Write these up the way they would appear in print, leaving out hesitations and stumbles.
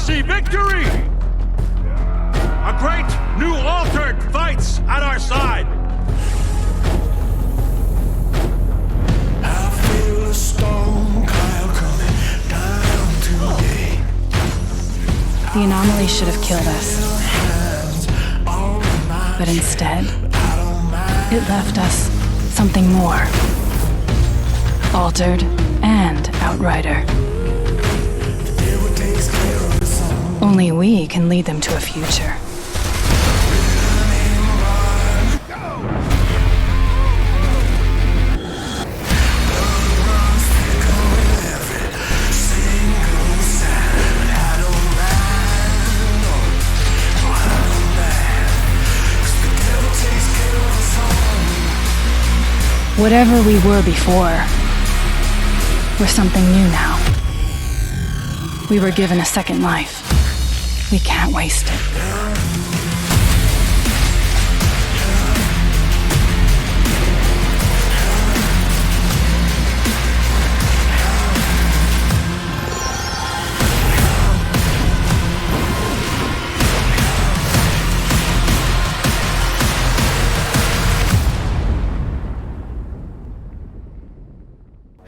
see victory! A great new Altered fights at our side! I feel a storm cloud coming down today. The anomaly should have killed us. But instead, it left us something more. Altered and Outrider. Only we can lead them to a future. Whatever we were before, we're something new now. We were given a second life. We can't waste it.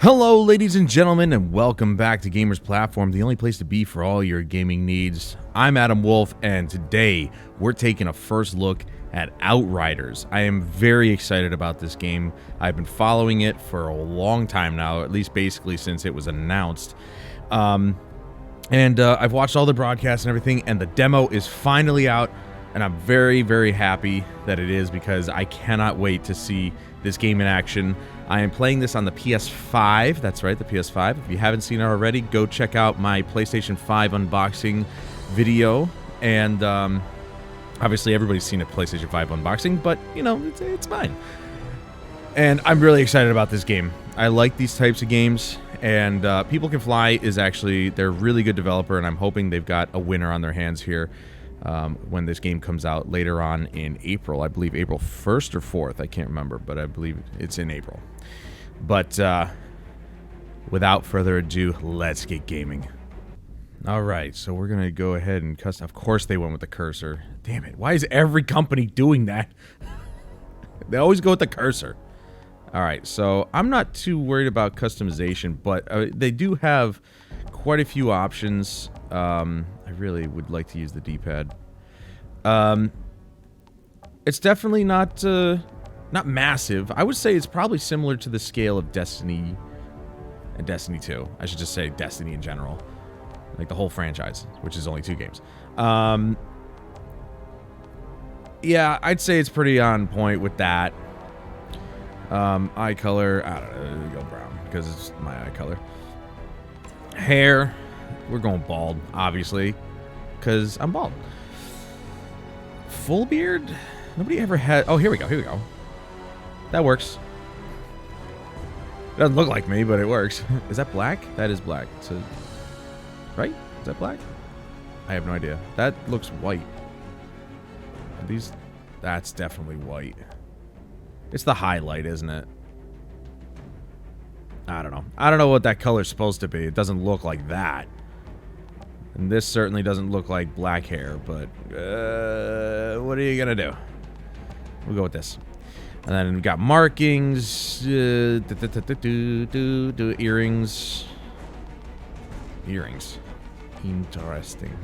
Hello, ladies and gentlemen, and welcome back to Gamers Platform, the only place to be for all your gaming needs. I'm Adam Wolf, and today we're taking a first look at Outriders. I am very excited about this game. I've been following it for a long time now, at least basically since it was announced. I've watched all the broadcasts and everything, and the demo is finally out, and I'm very, very happy that it is because I cannot wait to see this game in action. I am playing this on the PS5. That's right, the PS5. If you haven't seen it already, go check out my PlayStation 5 unboxing video. And obviously, everybody's seen a PlayStation 5 unboxing, but you know, it's fine. And I'm really excited about this game. I like these types of games, and People Can Fly is actually, they're a really good developer, and I'm hoping they've got a winner on their hands here. When this game comes out later on in April. I believe April 1st or 4th. I can't remember, but I believe it's in April. But without further ado, let's get gaming. Alright, so we're going to go ahead and custom. Of course they went with the cursor. Damn it. Why is every company doing that? They always go with the cursor. Alright, so I'm not too worried about customization, but they do have quite a few options. I really would like to use the D-pad. It's definitely not massive. I would say it's probably similar to the scale of Destiny and Destiny 2. I should just say Destiny in general. Like the whole franchise, which is only 2 games. Yeah, I'd say it's pretty on point with that. Eye color, I don't know, go brown because it's my eye color. Hair, we're going bald, obviously, because I'm bald. Full beard? Nobody ever had... Oh, here we go. That works. Doesn't look like me, but it works. Is that black? That is black. So, right? Is that black? I have no idea. That looks white. Are these... That's definitely white. It's the highlight, isn't it? I don't know. I don't know what that color's supposed to be. It doesn't look like that. And this certainly doesn't look like black hair, but what are you gonna do? We'll go with this. And then we got markings, earrings. Earrings. Interesting.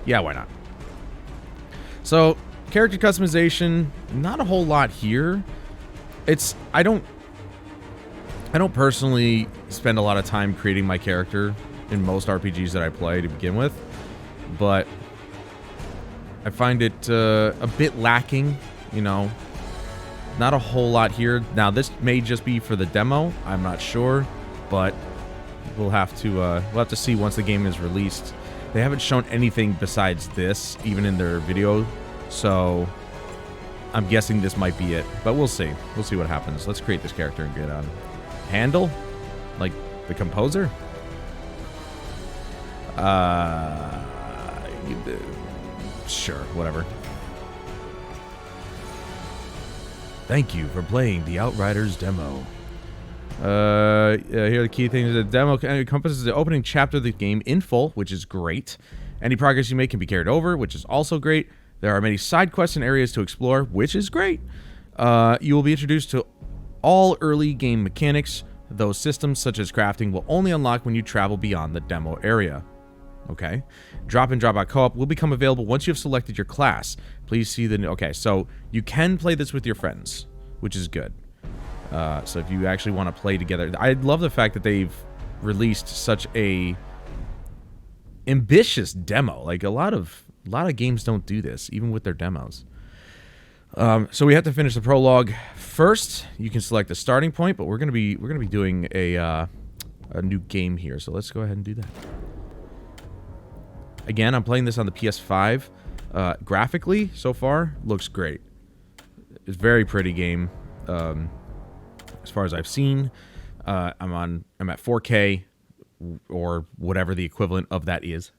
Yeah, why not? So, character customization, not a whole lot here. I don't personally spend a lot of time creating my character in most RPGs that I play to begin with, but I find it a bit lacking, you know. Not a whole lot here. Now, this may just be for the demo. I'm not sure, but we'll have to see once the game is released. They haven't shown anything besides this, even in their video, so I'm guessing this might be it, but we'll see. We'll see what happens. Let's create this character and get on. Handle? Like the composer? Sure, whatever. Thank you for playing the Outriders demo. Here are the key things. The demo encompasses the opening chapter of the game in full, which is great, Any progress you make can be carried over, which is also great. There are many side quests and areas to explore, which is great. You will be introduced to all early game mechanics. Those systems, such as crafting, will only unlock when you travel beyond the demo area. Okay. Drop and drop out co-op will become available once you have selected your class. Please see the... Okay, so you can play this with your friends, which is good. So if you actually want to play together... I love the fact that they've released such a ambitious demo. Like, a lot of games don't do this, even with their demos. So we have to finish the prologue first. You can select the starting point, but we're gonna be doing a new game here. So let's go ahead and do that. Again, I'm playing this on the PS5. Graphically, so far, looks great. It's a very pretty game. As far as I've seen, I'm at 4K or whatever the equivalent of that is.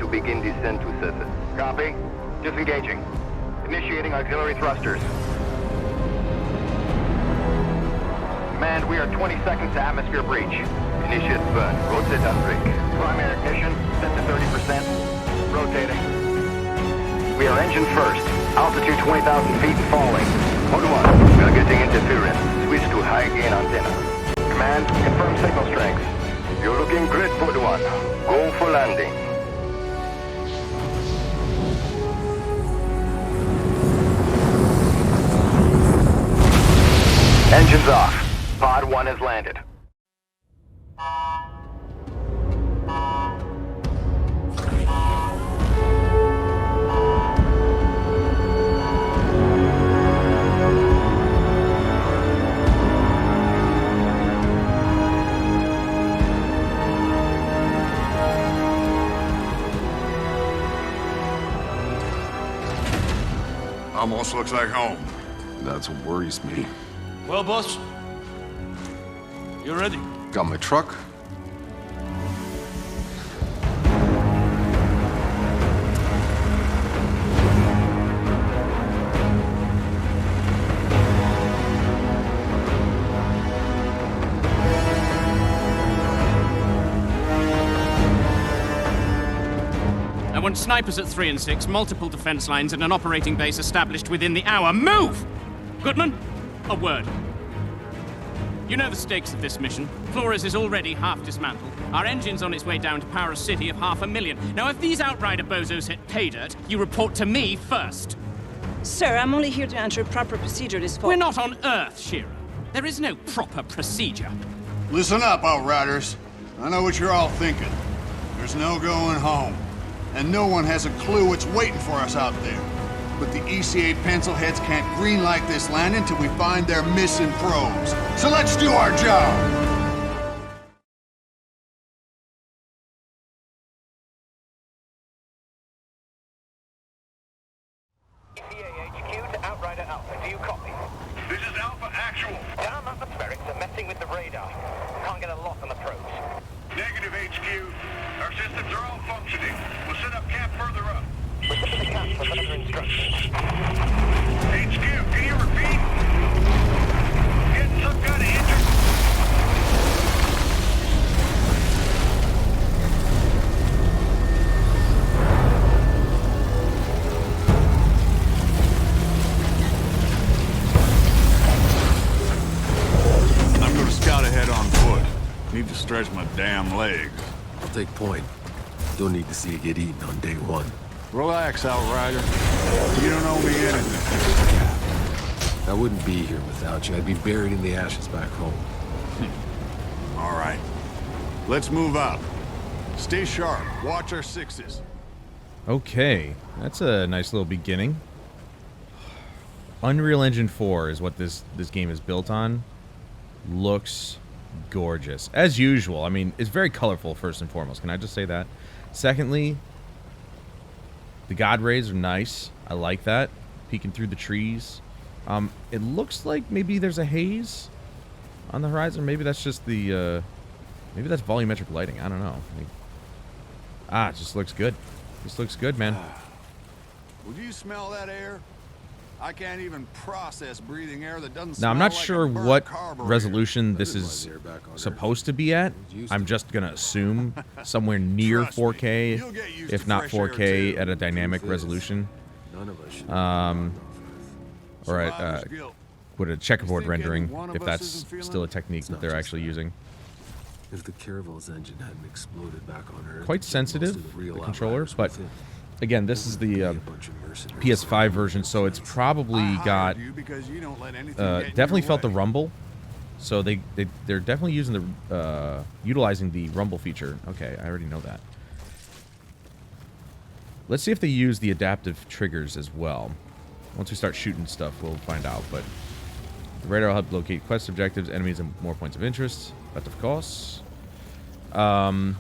Begin descent to surface. Copy. Disengaging. Initiating auxiliary thrusters. Command, we are 20 seconds to atmosphere breach. Initiate burn. Rotate on brake. Primary ignition, set to 30%. Rotating. We are engine first. Altitude 20,000 feet and falling. Mode 1. We are getting interference. Switch to high gain antenna. Command, confirm signal strength. You're looking great, Mode 1. Go for landing. Engines off. Pod 1 has landed. Almost looks like home. That's what worries me. Well, boss, you ready? Got my truck. I want snipers at 3 and 6, multiple defense lines, and an operating base established within the hour. Move! Goodman, a word. You know the stakes of this mission. Flores is already half dismantled. Our engine's on its way down to power a city of 500,000. Now, if these Outrider bozos hit pay dirt, you report to me first. Sir, I'm only here to ensure proper procedure is followed. We're not on Earth, Shira. There is no proper procedure. Listen up, Outriders. I know what you're all thinking. There's no going home. And no one has a clue what's waiting for us out there. But the ECA pencilheads can't greenlight this landing until we find their missing probes. So let's do our job! ECA HQ to Outrider Alpha. Do you copy? This is Alpha Actual. Down atmospherics are messing with the radar. Can't get a lock on the probes. Negative HQ. Our systems are all functioning. We'll set up camp further up. We're to the camp for further instructions. HQ, can you repeat? Getting some kind of stretch my damn legs. I'll take point. Don't need to see you get eaten on day one. Relax, Outrider. You don't owe me anything. I wouldn't be here without you. I'd be buried in the ashes back home. All right. Let's move out. Stay sharp. Watch our sixes. Okay, that's a nice little beginning. Unreal Engine 4 is what this game is built on. Looks gorgeous. As usual. I mean, it's very colorful, first and foremost. Can I just say that? Secondly, the God rays are nice. I like that. Peeking through the trees. It looks like maybe there's a haze on the horizon. Maybe that's just the... maybe that's volumetric lighting. I don't know. It just looks good. This looks good, man. Would you smell that air? I can't even process breathing air that doesn't smell. Now, I'm not like sure a burnt what carburetor. resolution this is supposed to be at. I'm just going to assume somewhere near Trust me, 4K, you'll get used if to not fresh air, 4K too. at a dynamic resolution. None of us should Or Survivor's at guilt. with a checkerboard You think any rendering, one of if us that's isn't feeling still a it? technique that they're actually using. If the Caravel's engine hadn't exploded back on Earth, Quite most sensitive, of the real the controller, Outriders but with it. again, this is the A bunch of mercenaries PS5 version, so it's probably I got... hired you because you don't let anything get in definitely your felt the way. rumble. So they're definitely using the utilizing the rumble feature. Okay, I already know that. Let's see if they use the adaptive triggers as well. Once we start shooting stuff, we'll find out. But the radar will help locate quest objectives, enemies, and more points of interest. But of course, there's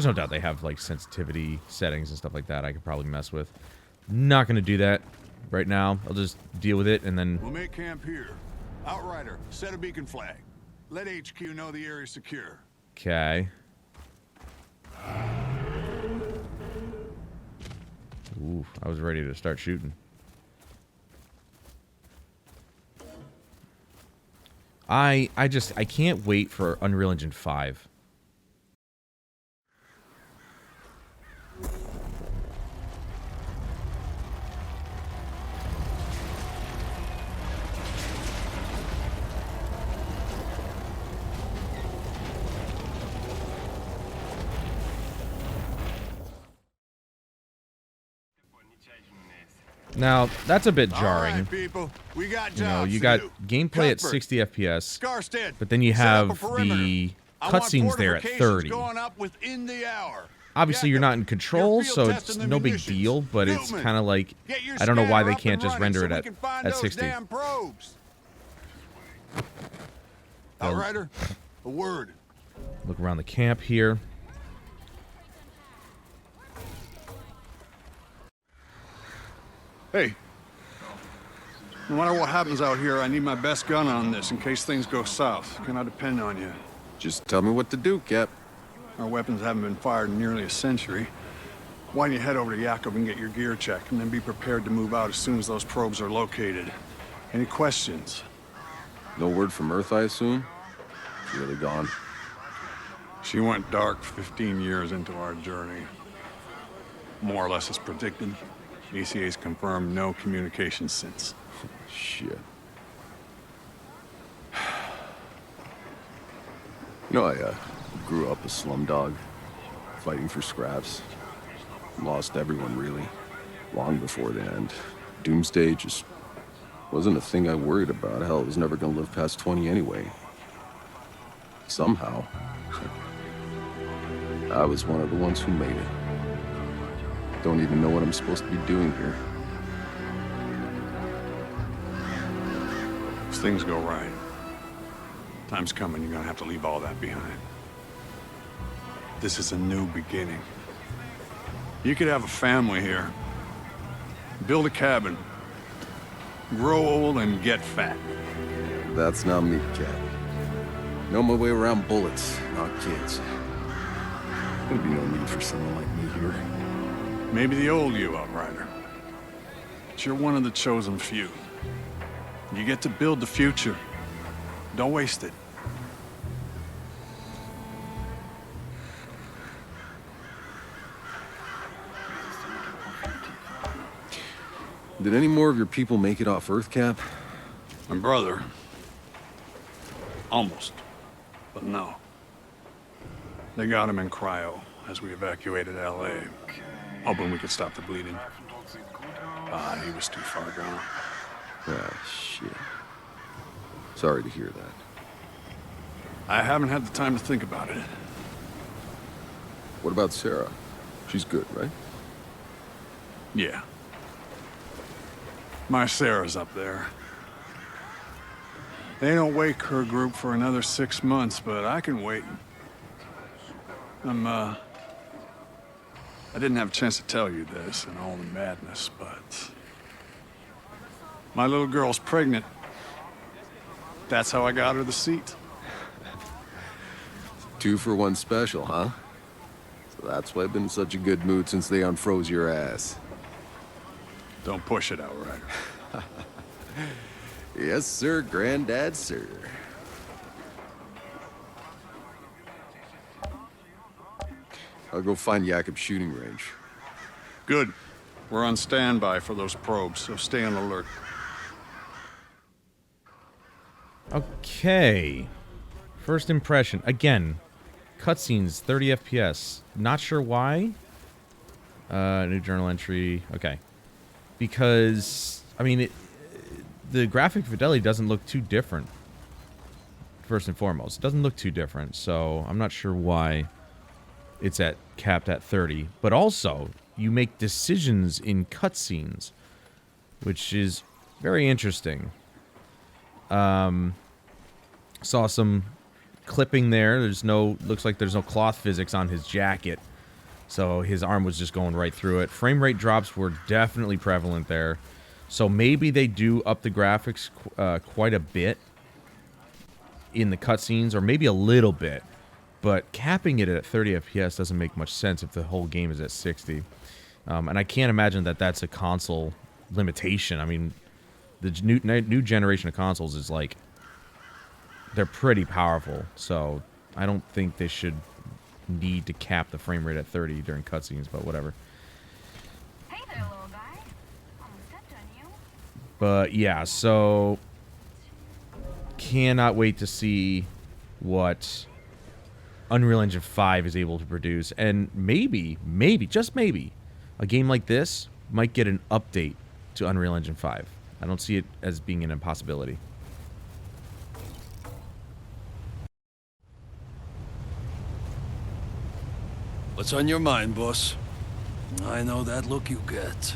no doubt they have like sensitivity settings and stuff like that I could probably mess with. Not gonna do that right now. I'll just deal with it and then... We'll make camp here. Outrider, set a beacon flag. Let HQ know the area's secure. Okay. Ooh, I was ready to start shooting. I can't wait for Unreal Engine 5. Now, that's a bit jarring. All right, people. We got You know, jobs you to got do. gameplay at Cuthbert, 60 FPS, Scarstead, but then you set up a have perimeter. the I want cutscenes there at fortifications 30. Going up within the hour. Obviously, Get you're not them. in control, You're field so it's testing the no big munitions. deal, but it's Newman, kind of like, get your I don't know why scanner they up can't and just running render so it we at can find at those 60. damn probes. Outrider, a word. Look around the camp here. Hey. No matter what happens out here, I need my best gun on this in case things go south. Can I depend on you? Just tell me what to do, Cap. Our weapons haven't been fired in nearly a century. Why don't you head over to Yakov and get your gear checked, and then be prepared to move out as soon as those probes are located. Any questions? No word from Earth, I assume? She's really gone. She went dark 15 years into our journey. More or less as predicted. ECA's confirmed no communication since. Shit. You know, I grew up a slumdog, fighting for scraps. Lost everyone, really, long before the end. Doomsday just wasn't a thing I worried about. Hell, I was never gonna live past 20 anyway. Somehow, I was one of the ones who made it. Don't even know what I'm supposed to be doing here. If things go right, time's coming, you're gonna have to leave all that behind. This is a new beginning. You could have a family here. Build a cabin. Grow old and get fat. That's not me, Cap. Know my way around bullets, not kids. There'd be no need for someone like me here. Maybe the old you, Outrider. But you're one of the chosen few. You get to build the future. Don't waste it. Did any more of your people make it off Earth, Cap? My brother. Almost. But no. They got him in cryo as we evacuated LA, hoping we could stop the bleeding. He was too far gone. Ah, shit. Sorry to hear that. I haven't had the time to think about it. What about Sarah? She's good, right? Yeah. My Sarah's up there. They don't wake her group for another 6 months, but I can wait. I didn't have a chance to tell you this and all the madness, but... my little girl's pregnant. That's how I got her the seat. 2 for 1 special, huh? So that's why I've been in such a good mood since they unfroze your ass. Don't push it, Outrider. Yes, sir, Granddad, sir. I'll go find Jakob's shooting range. Good. We're on standby for those probes, so stay on alert. Okay. First impression. Again, cutscenes, 30 FPS. Not sure why. New journal entry. Okay. Because, I mean, the graphic fidelity doesn't look too different. First and foremost. It doesn't look too different, so I'm not sure why it's capped at 30. But also, you make decisions in cutscenes, which is very interesting. Saw some clipping there. Looks like there's no cloth physics on his jacket. So his arm was just going right through it. Frame rate drops were definitely prevalent there. So maybe they do up the graphics quite a bit in the cutscenes, or maybe a little bit. But capping it at 30 FPS doesn't make much sense if the whole game is at 60. And I can't imagine that that's a console limitation. I mean, the new generation of consoles is like, they're pretty powerful. So I don't think they should need to cap the frame rate at 30 during cutscenes, but whatever. Hey there, little guy. Almost stepped on you. But yeah, so cannot wait to see what Unreal Engine 5 is able to produce. And maybe, just maybe, a game like this might get an update to Unreal Engine 5. I don't see it as being an impossibility. What's on your mind, boss? I know that look you get.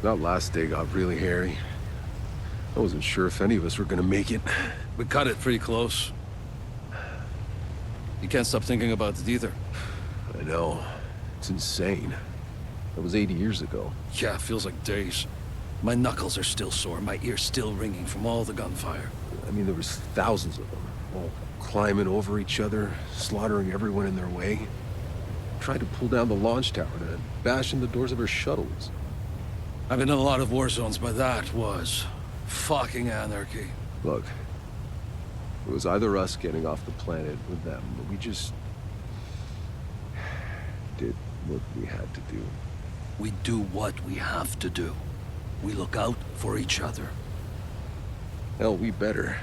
That last day got really hairy. I wasn't sure if any of us were gonna make it. We cut it pretty close. You can't stop thinking about it either. I know. It's insane. That was 80 years ago. Yeah, feels like days. My knuckles are still sore, my ears still ringing from all the gunfire. I mean, there was thousands of them, all climbing over each other, slaughtering everyone in their way. Tried to pull down the launch tower to bash in the doors of our shuttles. I've been in a lot of war zones, but that was fucking anarchy. Look, it was either us getting off the planet or them, but we just did what we had to do. We do what we have to do. We look out for each other. Hell, we better.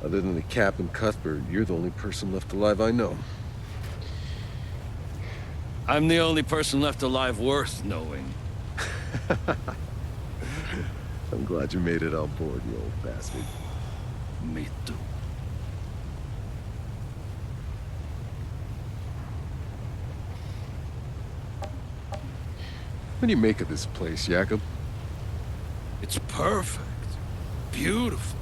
Other than the Cap and Cuthbert, you're the only person left alive I know. I'm the only person left alive worth knowing. I'm glad you made it on board, you old bastard. Me too. What do you make of this place, Jakob? It's perfect. Beautiful.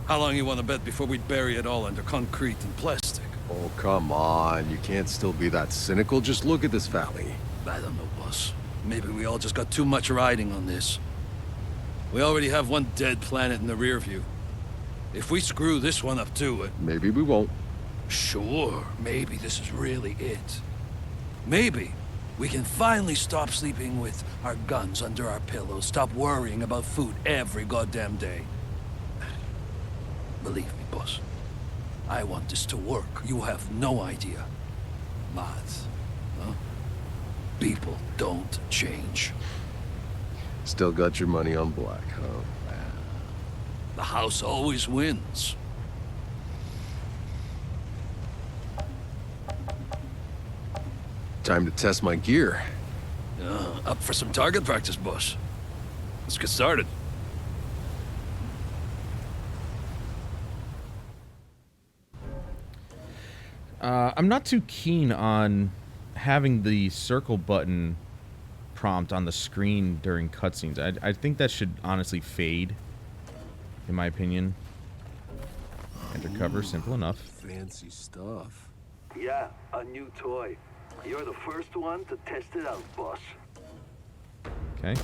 How long you want to bet before we bury it all under concrete and plastic? Oh, come on. You can't still be that cynical. Just look at this valley. I don't know, boss. Maybe we all just got too much riding on this. We already have one dead planet in the rear view. If we screw this one up too, maybe we won't. Sure, maybe this is really it. Maybe we can finally stop sleeping with our guns under our pillows, stop worrying about food every goddamn day. Believe me, boss. I want this to work. You have no idea. But, huh? People don't change. Still got your money on black, huh? The house always wins. Time to test my gear. Up for some target practice, boss. Let's get started. I'm not too keen on having the circle button prompt on the screen during cutscenes. I think that should honestly fade, in my opinion. Enter cover, simple enough. Fancy stuff. Yeah, a new toy. You're the first one to test it out, boss. Okay.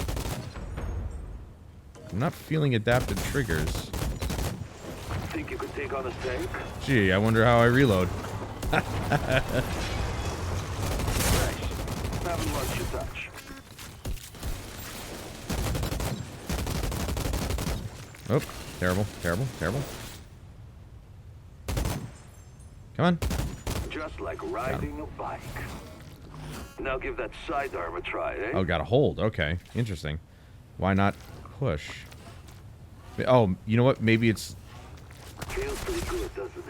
I'm not feeling adaptive triggers. Think you could take on a tank? Gee, I wonder how I reload. Nice. Haven't lost your touch. Oh, terrible, terrible, terrible. Come on. Just like riding a bike. Now give that sidearm a try, eh? Oh, got a hold. Okay, interesting. Why not push? Oh, you know what? Maybe it's... Feels pretty good, doesn't it?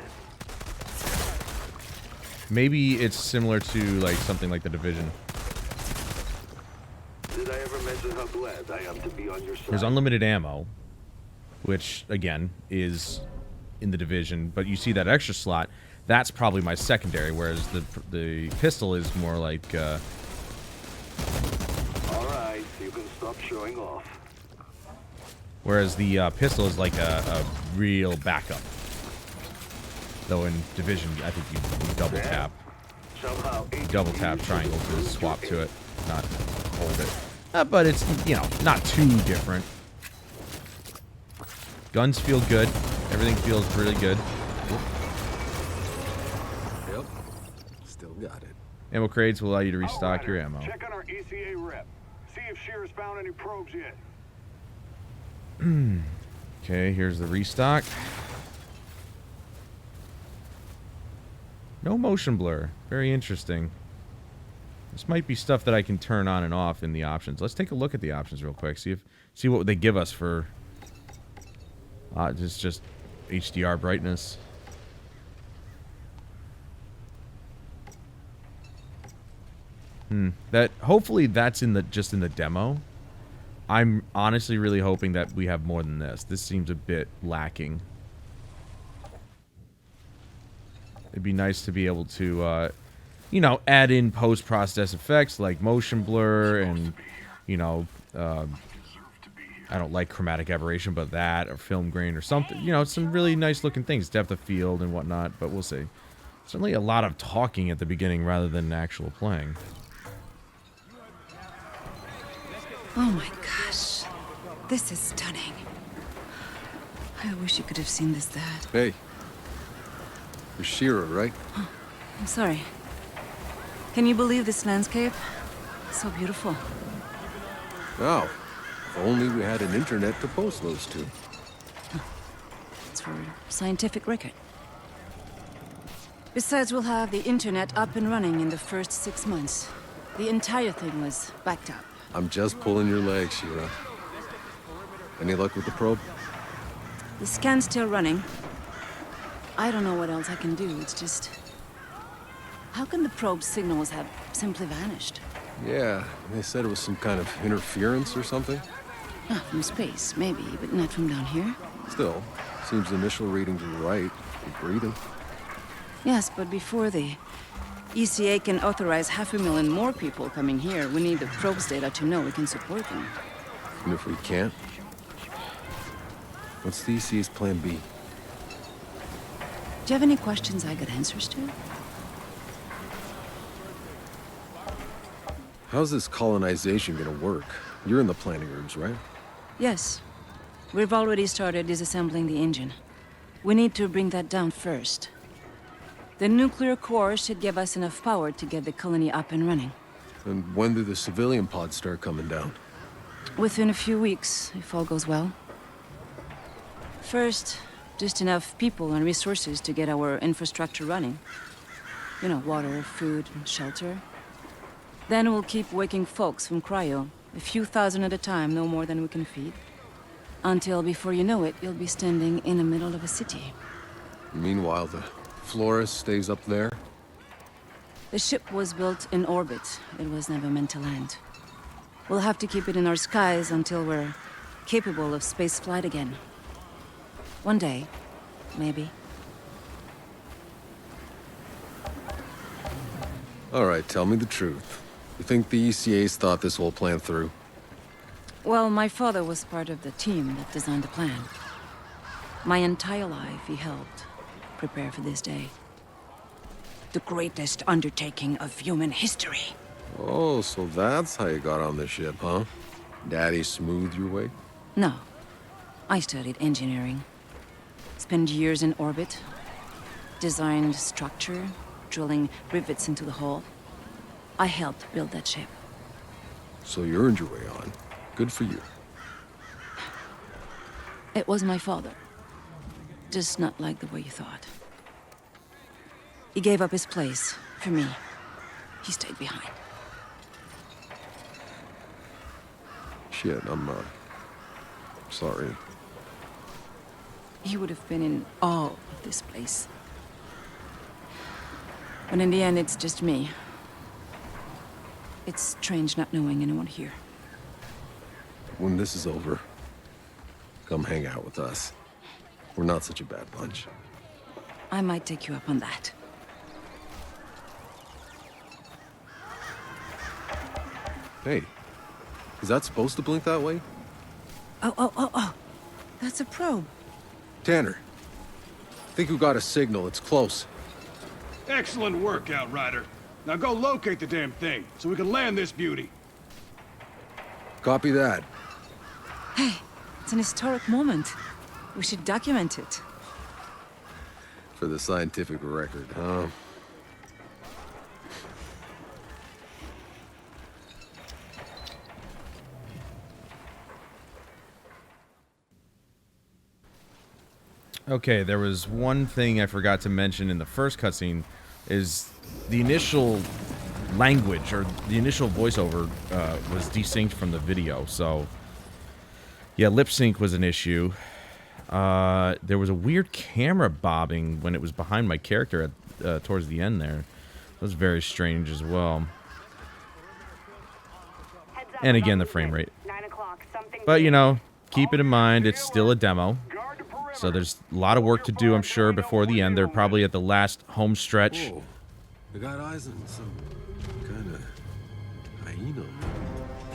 Maybe it's similar to, like, something like The Division. Did I ever mention how glad I am to be on your side? There's unlimited ammo, which, again, is in The Division. But you see that extra slot, that's probably my secondary, whereas the pistol is more like... Alright, you can stop showing off. Whereas the pistol is like a real backup. Though in Division, I think you double tap. Double tap triangle to swap to it, not hold it. But it's, you know, not too different. Guns feel good. Everything feels really good. Yep. Still got it. Ammo crates will allow you to restock your ammo. Check on our ECA rep. See if Shearer's found any probes yet. Okay, here's the restock. No motion blur. Very interesting. This might be stuff that I can turn on and off in the options. Let's take a look at the options real quick. See what they give us for just HDR brightness. That hopefully that's just in the demo. I'm honestly really hoping that we have more than this. This seems a bit lacking. It'd be nice to be able to, you know, add in post-process effects like motion blur and, you know, I don't like chromatic aberration, but that, or film grain or something. You know, some really nice looking things, depth of field and whatnot, but we'll see. Certainly a lot of talking at the beginning rather than actual playing. Oh my gosh. This is stunning. I wish you could have seen this, Dad. Hey. You're Shearer, right? Oh, I'm sorry. Can you believe this landscape? So beautiful. Oh. If only we had an internet to post those to. It's for scientific record. Besides, we'll have the internet up and running in the first 6 months. The entire thing was backed up. I'm just pulling your leg, Shearer. Any luck with the probe? The scan's still running. I don't know what else I can do. It's just... How can the probe signals have simply vanished? Yeah, they said it was some kind of interference or something. Ah, from space, maybe, but not from down here. Still, seems the initial readings were right. You're breathing. Yes, but before the ECA can authorize 500,000 more people coming here, we need the probe's data to know we can support them. And if we can't? What's the ECA's plan B? Do you have any questions I got answers to? How's this colonization gonna work? You're in the planning rooms, right? Yes. We've already started disassembling the engine. We need to bring that down first. The nuclear core should give us enough power to get the colony up and running. And when do the civilian pods start coming down? Within a few weeks, if all goes well. First, just enough people and resources to get our infrastructure running. You know, water, food, and shelter. Then we'll keep waking folks from cryo. A few thousand at a time, no more than we can feed. Until before you know it, you'll be standing in the middle of a city. Meanwhile, the florist stays up there? The ship was built in orbit. It was never meant to land. We'll have to keep it in our skies until we're capable of space flight again. One day, maybe. All right, tell me the truth. You think the ECA's thought this whole plan through? Well, my father was part of the team that designed the plan. My entire life, he helped prepare for this day. The greatest undertaking of human history. Oh, so that's how you got on the ship, huh? Daddy smoothed your way? No. I studied engineering. Spent years in orbit. Designed structure, drilling rivets into the hull. I helped build that ship. So you earned your way on. Good for you. It was my father. Just not like the way you thought. He gave up his place for me. He stayed behind. Shit, I'm sorry. He would have been in awe of this place. But in the end, it's just me. It's strange not knowing anyone here. When this is over, come hang out with us. We're not such a bad bunch. I might take you up on that. Hey, is that supposed to blink that way? Oh. That's a probe. Tanner, think we got a signal. It's close. Excellent work, Outrider. Now go locate the damn thing, so we can land this beauty. Copy that. Hey, it's an historic moment. We should document it. For the scientific record, huh? Okay, there was one thing I forgot to mention in the first cutscene, is the initial language, or the initial voiceover, was desynced from the video, so... Yeah, lip sync was an issue. There was a weird camera bobbing when it was behind my character at, towards the end there. It was very strange as well. And again, the frame rate. But, you know, keep it in mind, it's still a demo. So there's a lot of work to do, I'm sure, before the end. They're probably at the last home stretch. Whoa. We got eyes on some kind of hyena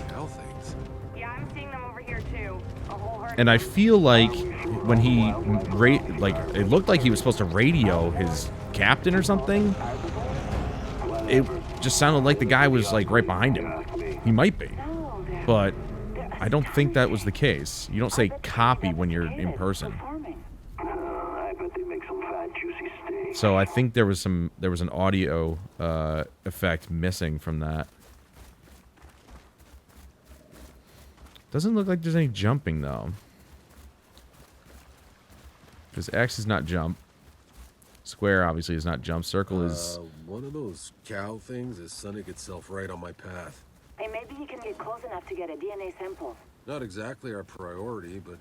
cow things. Yeah, I'm seeing them over here too. A whole herd. And I feel like when he it looked like he was supposed to radio his captain or something. It just sounded like the guy was like right behind him. He might be, but I don't think that was the case. You don't say copy when you're in person. So I think there was an audio effect missing from that. Doesn't look like there's any jumping though. Because X is not jump. Square obviously is not jump. Circle is... One of those cow things is sunning itself right on my path. Hey, maybe you can get close enough to get a DNA sample. Not exactly our priority, but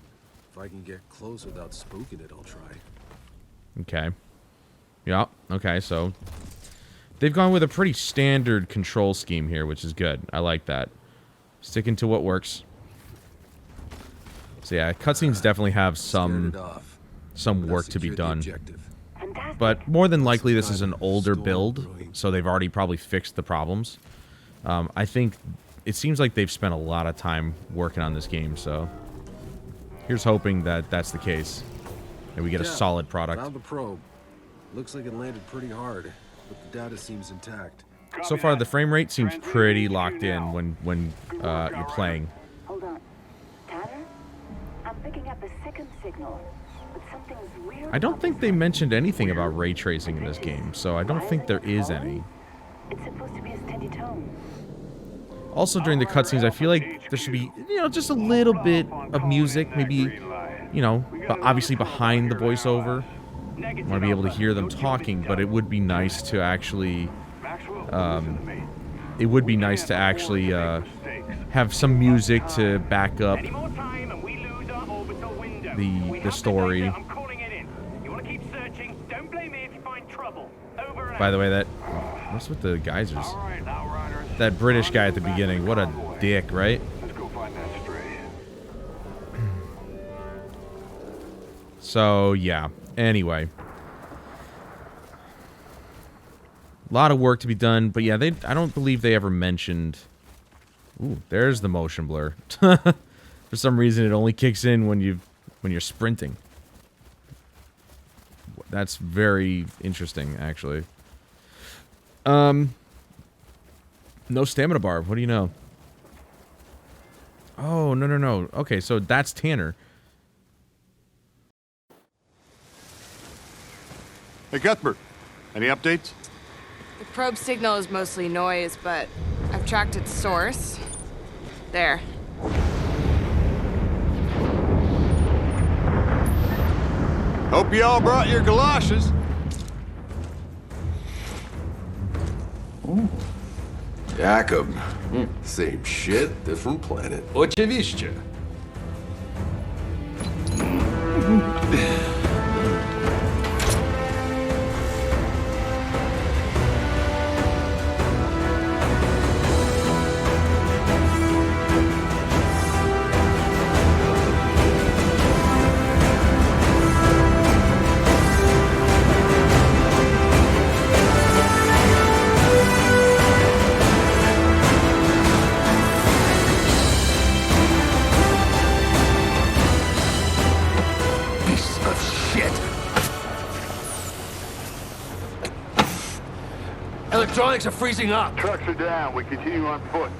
if I can get close without spooking it, I'll try. Okay. Yeah, okay, so... They've gone with a pretty standard control scheme here, which is good. I like that. Sticking to what works. So yeah, cutscenes definitely have some work to be done. But more than likely this is an older build, so they've already probably fixed the problems. I think it seems like they've spent a lot of time working on this game, so here's hoping that that's the case, and we get a solid product. Found the probe. Looks like it landed pretty hard, but the data seems intact. So far, the frame rate seems pretty locked in when you're playing. Hold on. Tanner? I'm picking up a second signal, but something's weird. I don't think they mentioned anything about ray tracing in this game, so I don't think there is any. It's supposed to be a steady tone. Also, during the cutscenes, I feel like there should be, you know, just a little bit of music, maybe, you know, but obviously behind the voiceover. I want to be able to hear them talking, but it would be nice to actually, have some music to back up the story. By the way, that what's with the geysers? That British guy at the beginning, what a dick, right? So yeah. Anyway, a lot of work to be done, but yeah, I don't believe they ever mentioned. Ooh, there's the motion blur. For some reason, it only kicks in when you're sprinting. That's very interesting, actually. No stamina bar. What do you know? Oh, no. Okay, so that's Tanner. Hey, Cuthbert. Any updates? The probe signal is mostly noise, but I've tracked its source. There. Hope you all brought your galoshes. Jacob. Same shit, different planet. Oczywiście. Electronics are freezing up. Trucks are down. We continue on foot.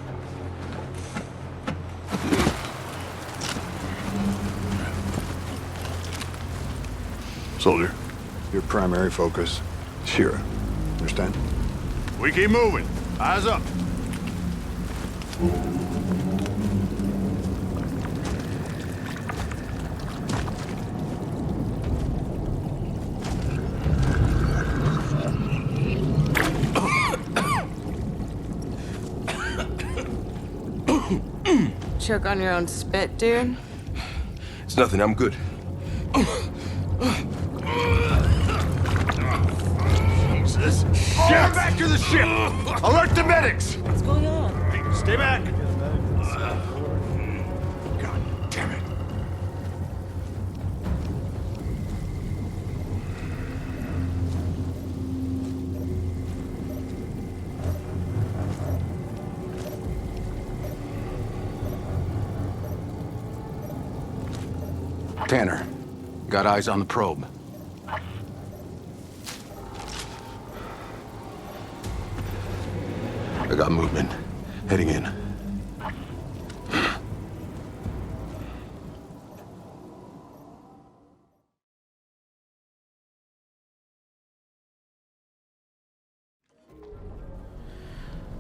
Soldier, your primary focus, Shira. Understand? We keep moving. Eyes up. Choke on your own spit, dude? It's nothing, I'm good. Jesus. Get back to the ship! Alert the medics! What's going on? Stay back! God damn it. Tanner, got eyes on the probe. I got movement. Heading in.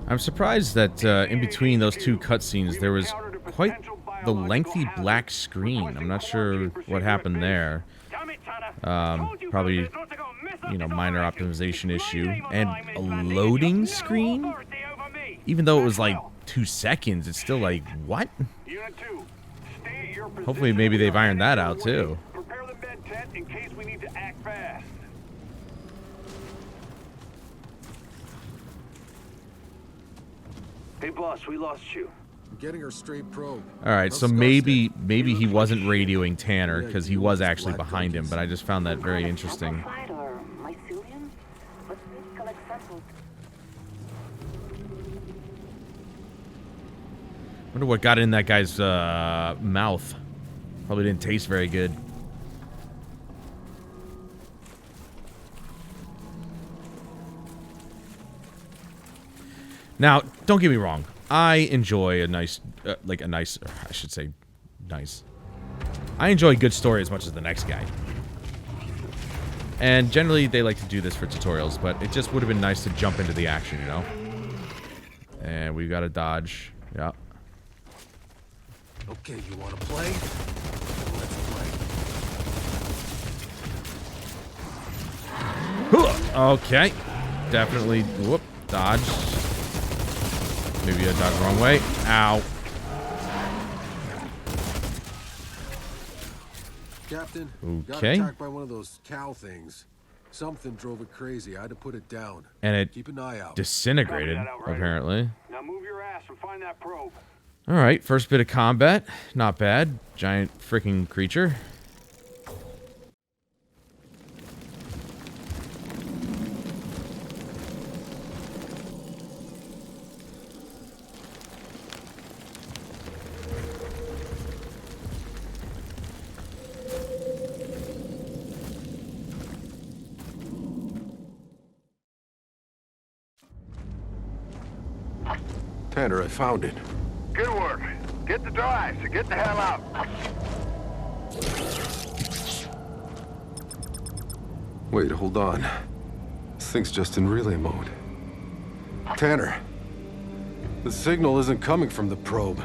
I'm surprised that in between those two cutscenes there was quite the lengthy black screen. I'm not sure what happened there. Probably, you know, minor optimization issue. And a loading screen? Even though it was like 2 seconds, it's still like, what? Hopefully maybe they've ironed that out too. Hey boss, we lost you. I'm getting her straight probe. Alright, so maybe he wasn't radioing Tanner because he was actually behind him, but I just found that very interesting. Wonder what got in that guy's mouth. Probably didn't taste very good. Now, don't get me wrong. I enjoy a nice, I should say, nice. I enjoy a good story as much as the next guy. And generally, they like to do this for tutorials, but it just would have been nice to jump into the action, you know? And we've got to dodge. Yeah. Okay, you want to play? Let's play. Okay. Definitely. Whoop. Dodge. Maybe I dodged the wrong way. Ow. Captain, got Okay. attacked by one of those cow things. Something drove it crazy. I had to put it down. And it Keep an eye out. disintegrated, apparently. Now move your ass and find that probe. All right, first bit of combat. Not bad. Giant freaking creature. Tanner, I found it. Good work. Get the drives and get the hell out. Wait, hold on. This thing's just in relay mode. Tanner, the signal isn't coming from the probe.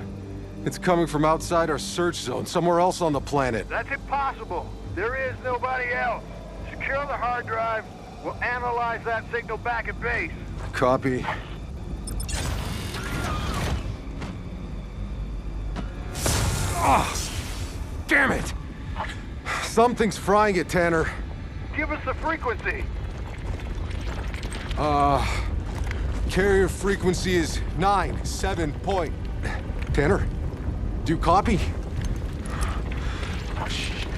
It's coming from outside our search zone, somewhere else on the planet. That's impossible. There is nobody else. Secure the hard drive. We'll analyze that signal back at base. Copy. Oh, damn it! Something's frying it, Tanner. Give us the frequency. Carrier frequency is 97 point. Tanner, do you copy? Oh, shit.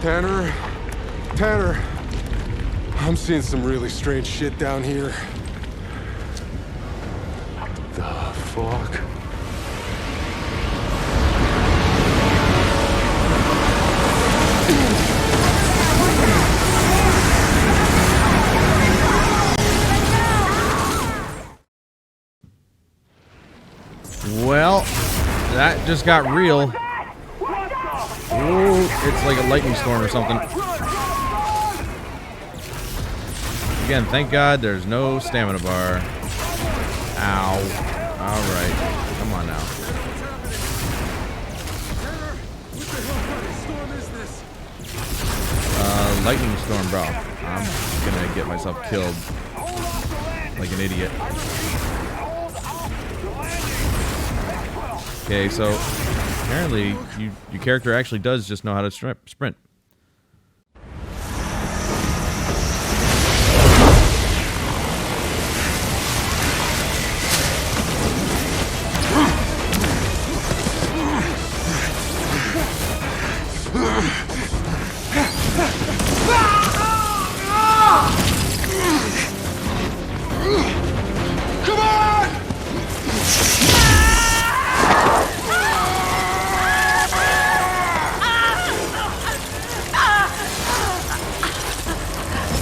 Tanner, I'm seeing some really strange shit down here. What the fuck? Well, that just got real. Ooh, it's like a lightning storm or something. Again, thank God there's no stamina bar. Ow. Alright. Come on now. Lightning storm, bro. I'm gonna get myself killed. Like an idiot. Okay, so apparently your character actually does just know how to sprint. Come on!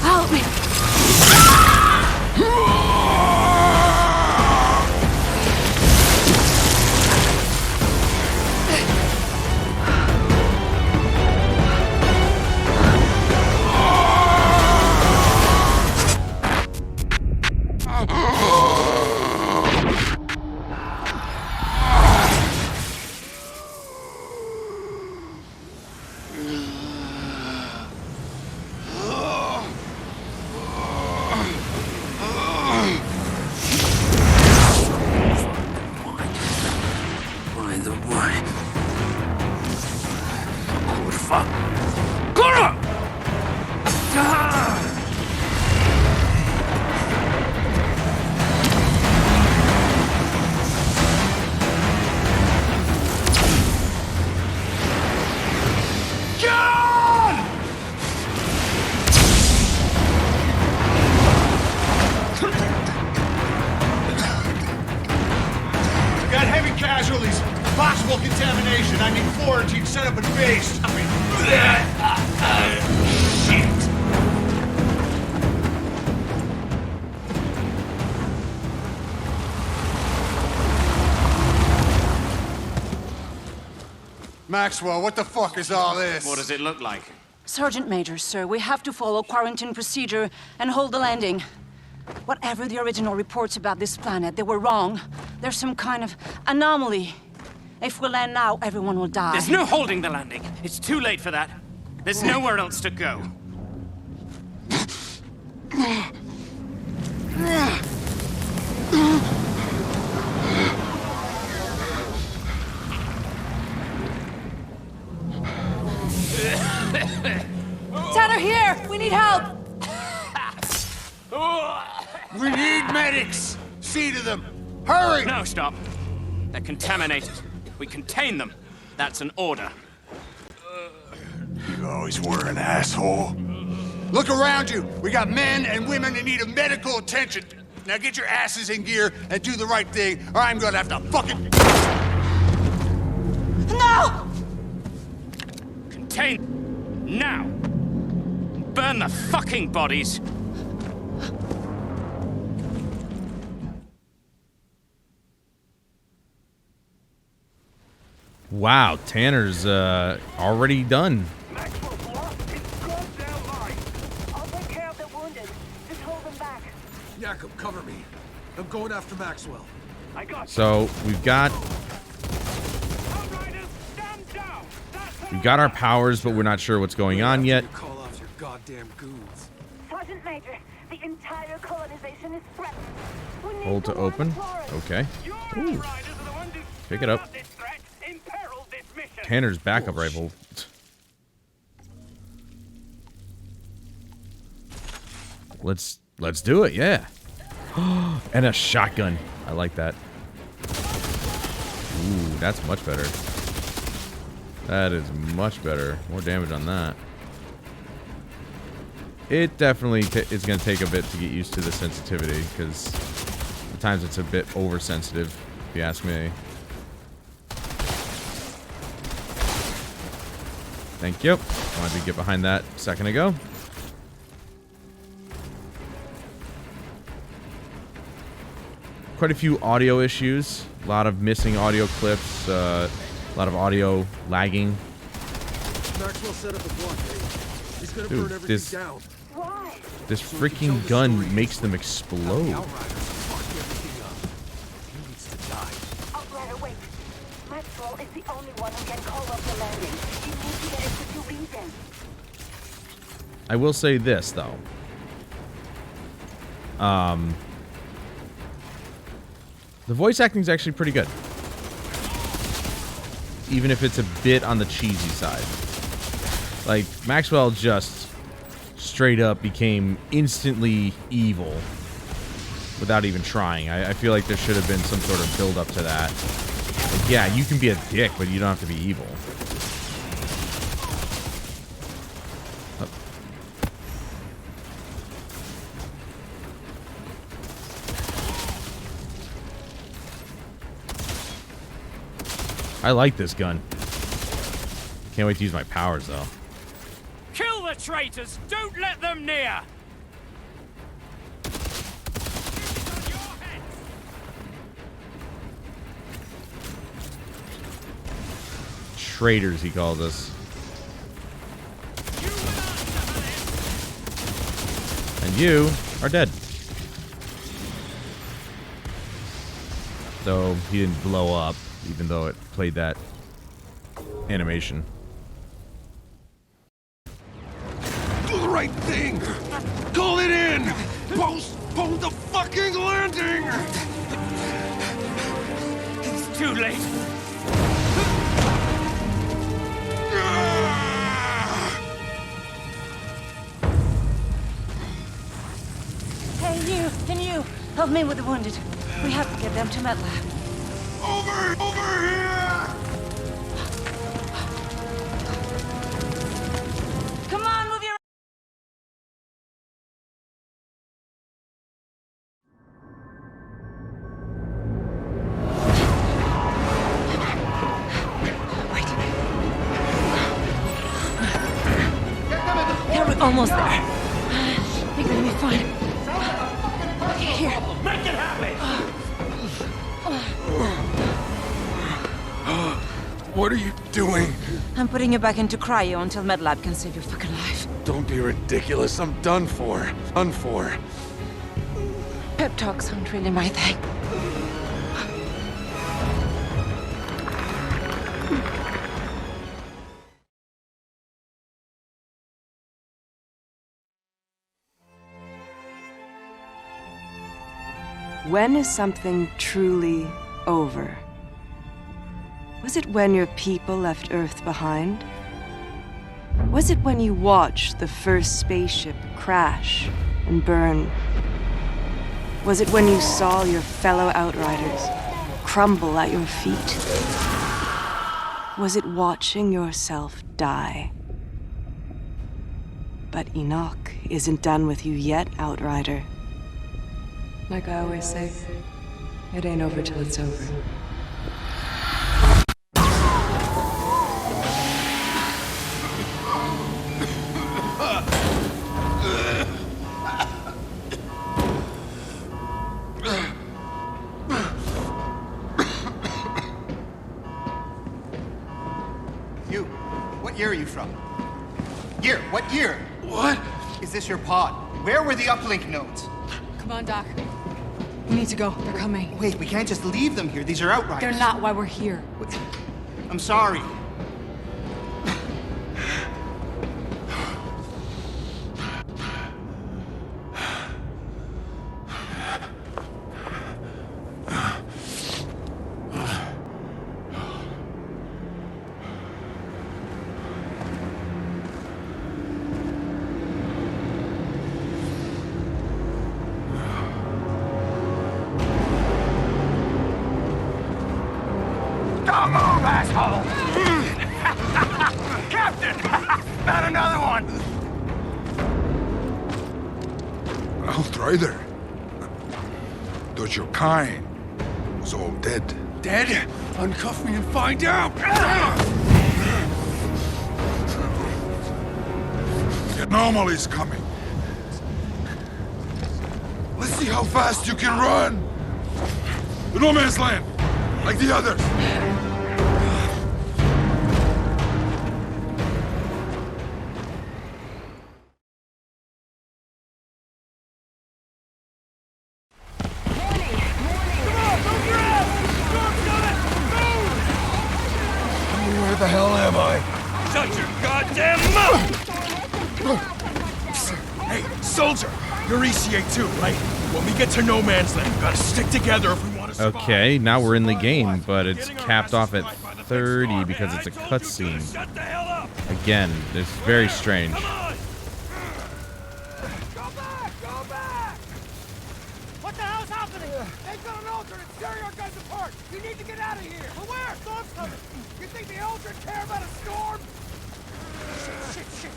Help me! Got heavy casualties. Possible contamination. I need quarantine set up at base. Shit. Maxwell, what the fuck is all this? What does it look like? Sergeant Major, sir, we have to follow quarantine procedure and hold the landing. Whatever the original reports about this planet, they were wrong. There's some kind of anomaly. If we land now, everyone will die. There's no holding the landing. It's too late for that. There's nowhere else to go. Tanner, here! We need help! We need medics! See to them! Hurry! No, stop. They're contaminated. We contain them. That's an order. You always were an asshole. Look around you. We got men and women in need of medical attention. Now get your asses in gear and do the right thing, or I'm gonna have to fucking... No! Contain... now! Burn the fucking bodies! Wow, Tanner's already done. Jacob, cover me. I'm going after Maxwell. So we've got our powers, but we're not sure what's going on yet. Call off your goddamn goons. Sergeant Major, the entire colonization is threatened. We need Hold to open. Okay. Ooh. Pick it up. Tanner's backup rifle. Let's do it, yeah. And a shotgun. I like that. Ooh, that's much better. That is much better. More damage on that. It definitely is going to take a bit to get used to the sensitivity, because at times it's a bit oversensitive, if you ask me. Thank you. Wanted to get behind that a second ago. Quite a few audio issues. A lot of missing audio clips. A lot of audio lagging. Maxwell set up a blockade. He's gonna Dude, burn everything down. Why? This freaking gun makes them explode. Outrider, wait. Maxwell is the only one who can call off the landing. You need to get us to region. I will say this, though. The voice acting is actually pretty good. Even if it's a bit on the cheesy side. Like, Maxwell just straight up became instantly evil without even trying. I feel like there should have been some sort of build up to that. Like, yeah, you can be a dick, but you don't have to be evil. I like this gun. Can't wait to use my powers, though. Kill the traitors! Don't let them near! Traitors, he calls us. And you are dead. Though he didn't blow up, even though it played that animation. Do the right thing! Call it in! Postpone the fucking landing! It's too late. Hey, you! Can you help me with the wounded? We have to get them to MedLab. Over here! Come on, move your... We're almost there. I think we're gonna be fine. Here. Make it happen! What are you doing? I'm putting you back into cryo until MedLab can save your fucking life. Don't be ridiculous. I'm done for. Done for. Pep talks aren't really my thing. When is something truly over? Was it when your people left Earth behind? Was it when you watched the first spaceship crash and burn? Was it when you saw your fellow Outriders crumble at your feet? Was it watching yourself die? But Enoch isn't done with you yet, Outrider. Like I always say, it ain't over till it's over. You, what year are you from? Year, what year? What? Is this your pod? Where were the uplink nodes? Come on, Doc. We need to go. They're coming. Wait, we can't just leave them here. These are Outriders. They're not why we're here. I'm sorry. Don't move, asshole! Captain! Not another one! Outrider. Thought your kind was all dead. Dead? Uncuff me and find out! The anomaly's coming. Let's see how fast you can run! The no man's land! Like the others! Where the hell am I? Shut your goddamn mouth! Hey, soldier! You're ECA too, right? When we get to no man's land, we gotta stick together if we want to survive. Okay, now we're in the game, but it's capped off at 30 because it's a cutscene. Again, it's very strange. Go back! What the hell's happening? They've got an Aldrin and tearing our guys apart! You need to get out of here! But where? Storm's coming! You think the Aldrin care about a storm? Shit!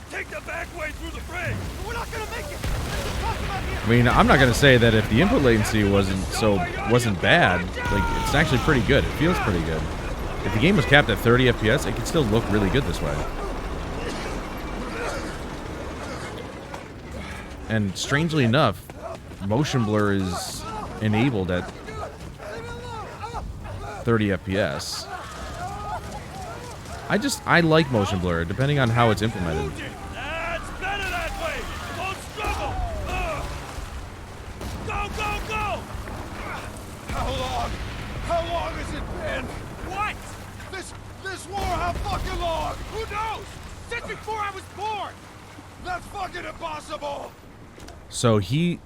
Take the back way through the bridge! We're not gonna make it! I mean, I'm not gonna say that if the input latency wasn't bad. Like, it's actually pretty good. It feels pretty good. If the game was capped at 30 FPS, it could still look really good this way. And strangely enough, motion blur is enabled at 30 FPS. I like motion blur, depending on how it's implemented. That's better that way! Don't struggle! Go! How long has it been? What? This war, how fucking long? Who knows? Since before I was born! That's fucking impossible! So he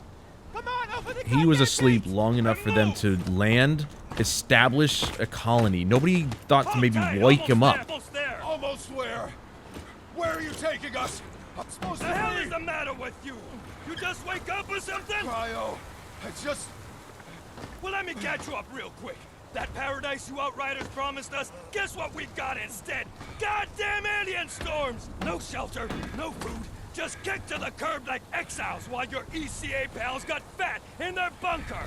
was asleep long enough for them to land, establish a colony. Nobody thought to maybe wake him up. Almost where? Where are you taking us? I'm supposed The to hell be. is the matter with you? You just wake up or something? Cryo, I just... Well, let me catch you up real quick. That paradise you Outriders promised us, guess what we got instead? Goddamn alien storms! No shelter, no food, just kicked to the curb like exiles while your ECA pals got fat in their bunker.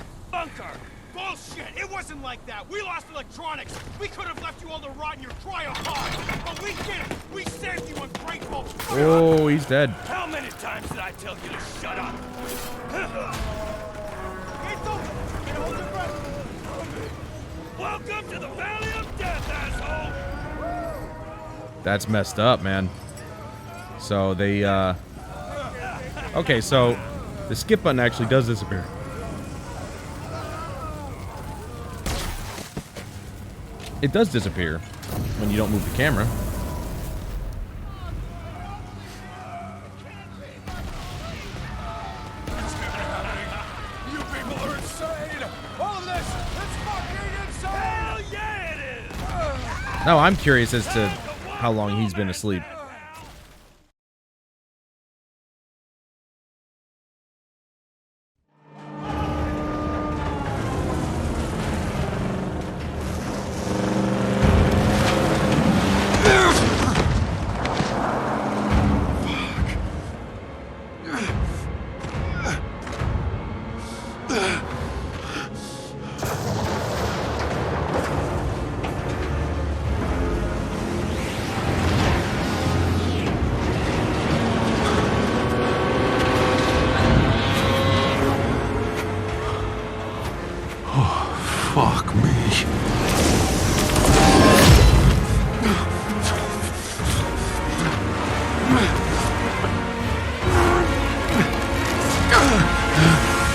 Bullshit! It wasn't like that! We lost electronics! We could have left you all to rot in your cryo pod! But we didn't! We saved you, ungrateful! Oh, he's dead. How many times did I tell you to shut up? It's over! Get hold your breath! Welcome to the Valley of Death, asshole! That's messed up, man. So they, okay, so the skip button actually does disappear. It does disappear when you don't move the camera. You people are insane! All of this! It's fucking insane! Hell yeah, it is! Now I'm curious as to how long he's been asleep. Fuck me.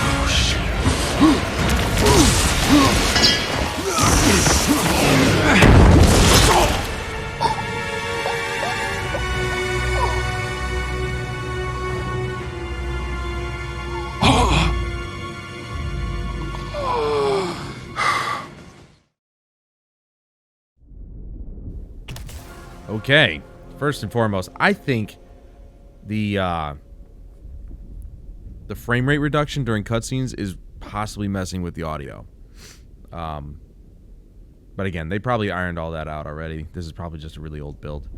Oh, shit. Okay, first and foremost, I think the frame rate reduction during cutscenes is possibly messing with the audio. But again, they probably ironed all that out already. This is probably just a really old build.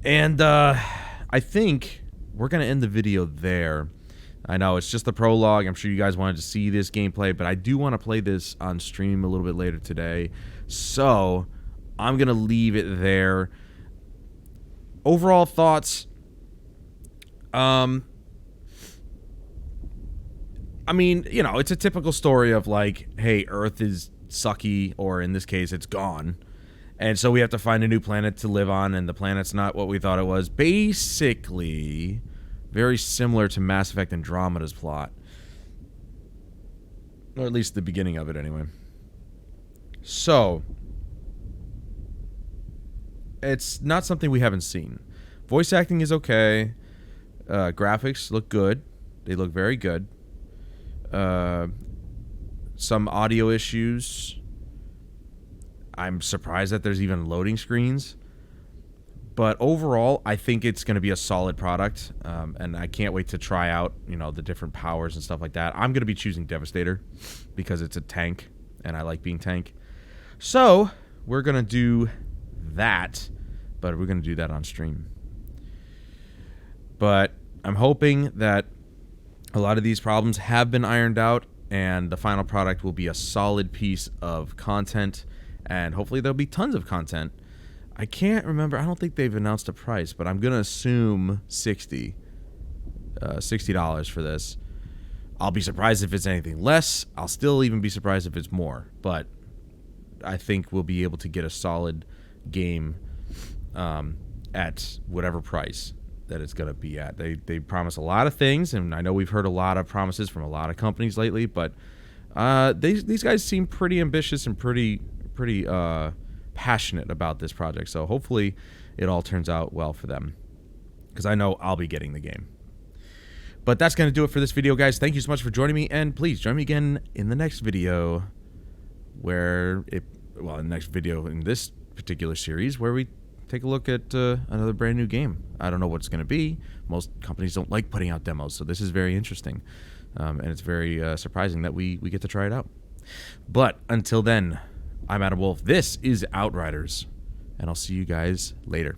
And I think we're going to end the video there. I know it's just the prologue. I'm sure you guys wanted to see this gameplay, but I do want to play this on stream a little bit later today. So I'm going to leave it there. Overall thoughts. I mean, you know, it's a typical story of like, hey, Earth is sucky, or in this case, it's gone. And so we have to find a new planet to live on, and the planet's not what we thought it was. Basically, very similar to Mass Effect Andromeda's plot. Or at least the beginning of it, anyway. So, it's not something we haven't seen. Voice acting is okay. Graphics look good. They look very good. Some audio issues. I'm surprised that there's even loading screens. But overall, I think it's going to be a solid product. And I can't wait to try out, you know, the different powers and stuff like that. I'm going to be choosing Devastator because it's a tank, and I like being tank. So, we're going to do that, but we're going to do that on stream. But I'm hoping that a lot of these problems have been ironed out, and the final product will be a solid piece of content, and hopefully there'll be tons of content. I can't remember. I don't think they've announced a price, but I'm going to assume $60 for this. I'll be surprised if it's anything less. I'll still even be surprised if it's more, but I think we'll be able to get a solid game at whatever price that it's going to be at. They promise a lot of things, and I know we've heard a lot of promises from a lot of companies lately, but these guys seem pretty ambitious and pretty passionate about this project, so hopefully it all turns out well for them, because I know I'll be getting the game. But that's going to do it for this video, guys. Thank you so much for joining me, and please join me again in the next video in the next video in this particular series, where we take a look at another brand new game. I don't know what it's going to be. Most companies don't like putting out demos, so this is very interesting. And it's very surprising that we get to try it out. But until then, I'm Adam Wolf. This is Outriders, and I'll see you guys later.